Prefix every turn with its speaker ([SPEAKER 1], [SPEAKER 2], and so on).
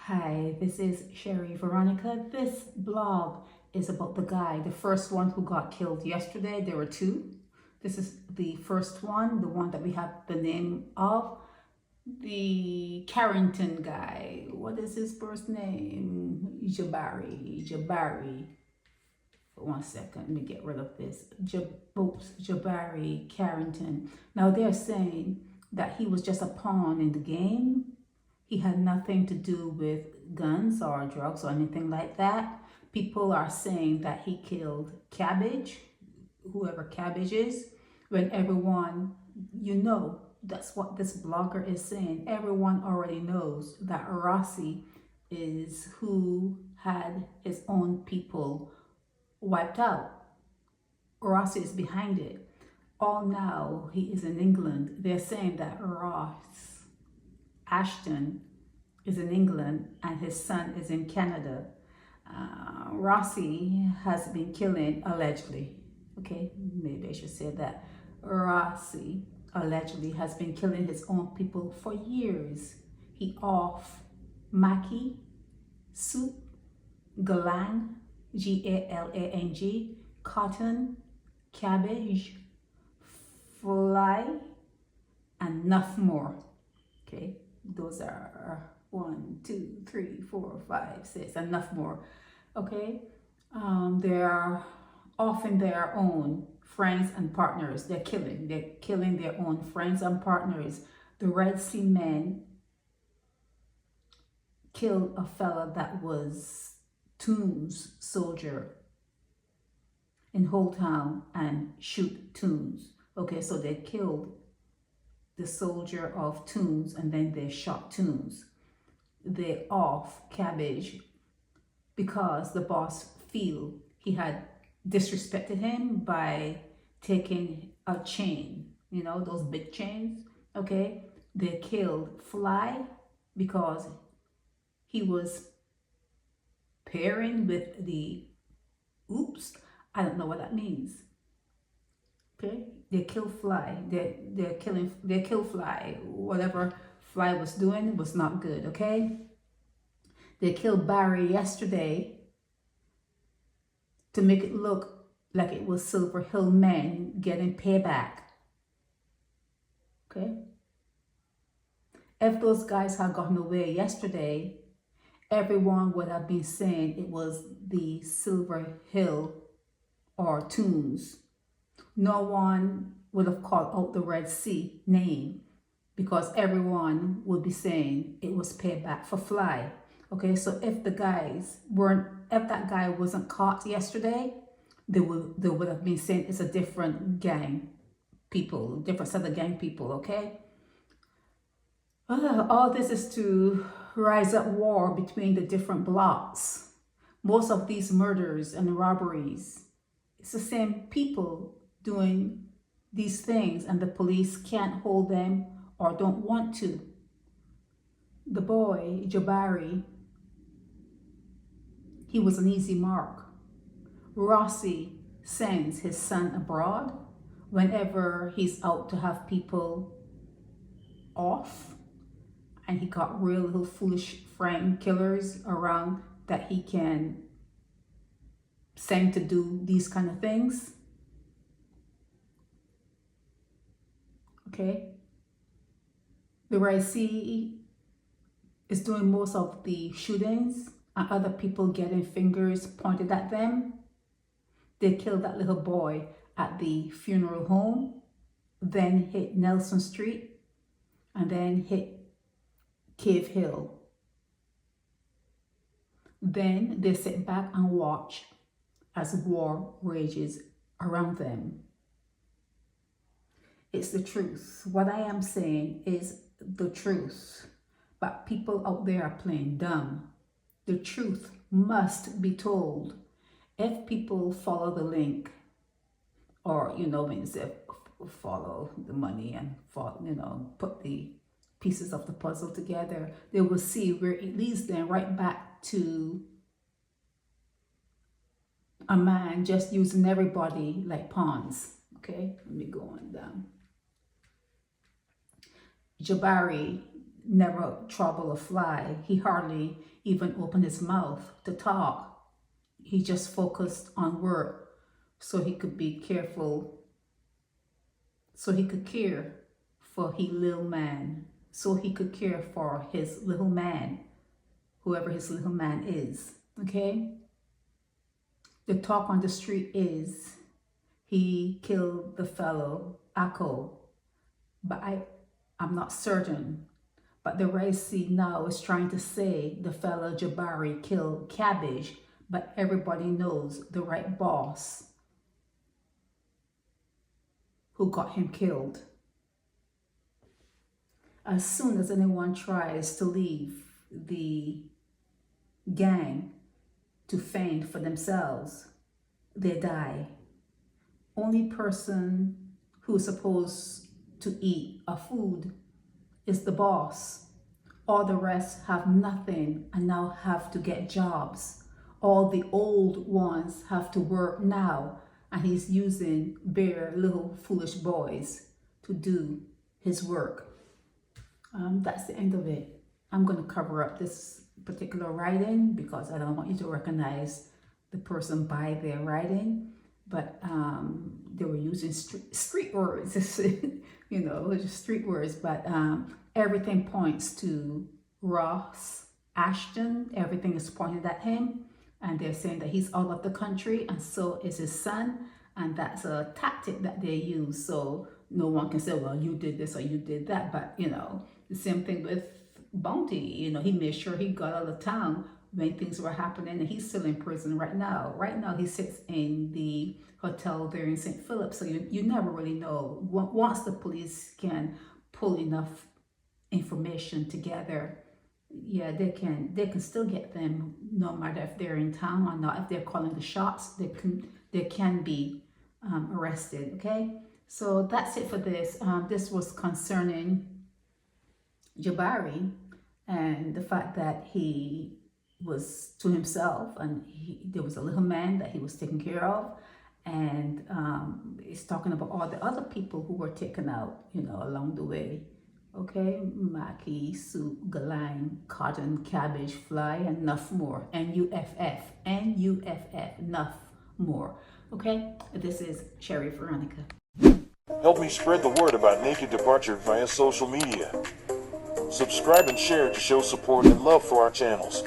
[SPEAKER 1] Hi, this is Sherry Veronica. This blog is about the guy, the first one who got killed yesterday. There were two. This is the first one, the one that we have the name of, the Carrington guy. What is his first name? Jabari. One second, let me get rid of this. Jabari Carrington. Now they're saying that he was just a pawn in the game. He had nothing to do with guns or drugs or anything like that. People are saying that he killed Cabbage, whoever Cabbage is, when everyone, that's what this blogger is saying. Everyone already knows that Rossi is who had his own people wiped out. Rossi is behind it. All now he is in England. They're saying that Ashton is in England and his son is in Canada. Rossi has been killing, allegedly, okay, maybe I should say that. Rossi allegedly has been killing his own people for years. He off Maki, Soup, Galang, Galang, Cotton, Cabbage, Fly, and enough more. Okay, those are 1, 2, 3, 4, 5, 6, enough more. Okay, they are often their own friends and partners. They're killing their own friends and partners. The Red Sea men killed a fella that was Toons soldier in Whole Town and shoot Toons. Okay, so they killed the soldier of Toons and then they shot Toons. They off Cabbage because the boss feel he had disrespected him by taking a chain, those big chains. Okay, they killed Fly because he was pairing with the I don't know what that means. Okay, they kill Fly. They kill Fly. Whatever Fly was doing was not good. Okay, they killed Barry yesterday to make it look like it was Silver Hill men getting payback. Okay, if those guys had gotten away yesterday, everyone would have been saying it was the Silver Hill or Toons. No one would have called out the Red Sea name because everyone would be saying it was payback for Fly. Okay, so if that guy wasn't caught yesterday, they would have been saying it's a different gang people, different set of gang people. Okay, all this is to rise up war between the different blocks. Most of these murders and robberies, it's the same people doing these things and the police can't hold them or don't want to. The boy, Jabari, he was an easy mark. Rossi sends his son abroad whenever he's out to have people off, and he got real little foolish friend killers around that he can send to do these kind of things. Okay, the Red Sea is doing most of the shootings and other people getting fingers pointed at them. They killed that little boy at the funeral home, then hit Nelson Street, and then hit Cave Hill. Then they sit back and watch as war rages around them. It's the truth. What I am saying is the truth. But people out there are playing dumb. The truth must be told. If people follow the link, or when you say follow the money and put the pieces of the puzzle together, they will see where it leads them right back to a man just using everybody like pawns. Okay, let me go on down. Jabari, never trouble a fly. He hardly even opened his mouth to talk. He just focused on work so he could be careful, so he could care for his little man, so he could care for his little man, whoever his little man is, okay? The talk on the street is he killed the fellow Akko, but I'm not certain. But the Rossi now is trying to say the fellow Jabari killed Cabbage, but everybody knows the right boss who got him killed. As soon as anyone tries to leave the gang to fend for themselves, they die. Only person who's supposed to eat a food is the boss. All the rest have nothing and now have to get jobs. All the old ones have to work now, and he's using bare little foolish boys to do his work. That's the end of it. I'm going to cover up this particular writing because I don't want you to recognize the person by their writing, but they were using street words, you know, just street words, but everything points to Ashton. Everything is pointed at him, and they're saying that he's out of the country, and so is his son, and that's a tactic that they use. So no one can say, well, you did this or you did that, but you know, the same thing with Bounty. You know, he made sure he got out of town when things were happening, and he's still in prison right now. Right now, he sits in the hotel there in St. Philip. So you never really know. Once the police can pull enough information together, yeah, they can still get them, no matter if they're in town or not. If they're calling the shots, they can be arrested. Okay, so that's it for this. This was concerning Jabari and the fact that he was to himself, and there was a little man that he was taking care of, and it's talking about all the other people who were taken out, you know, along the way. Okay, Maki, soup, galang, cotton, cabbage, fly, and enough more. N-U-F-F, enough more. Okay, this is Sherry Veronica.
[SPEAKER 2] Help me spread the word about Naked Departure via social media. Subscribe and share to show support and love for our channels.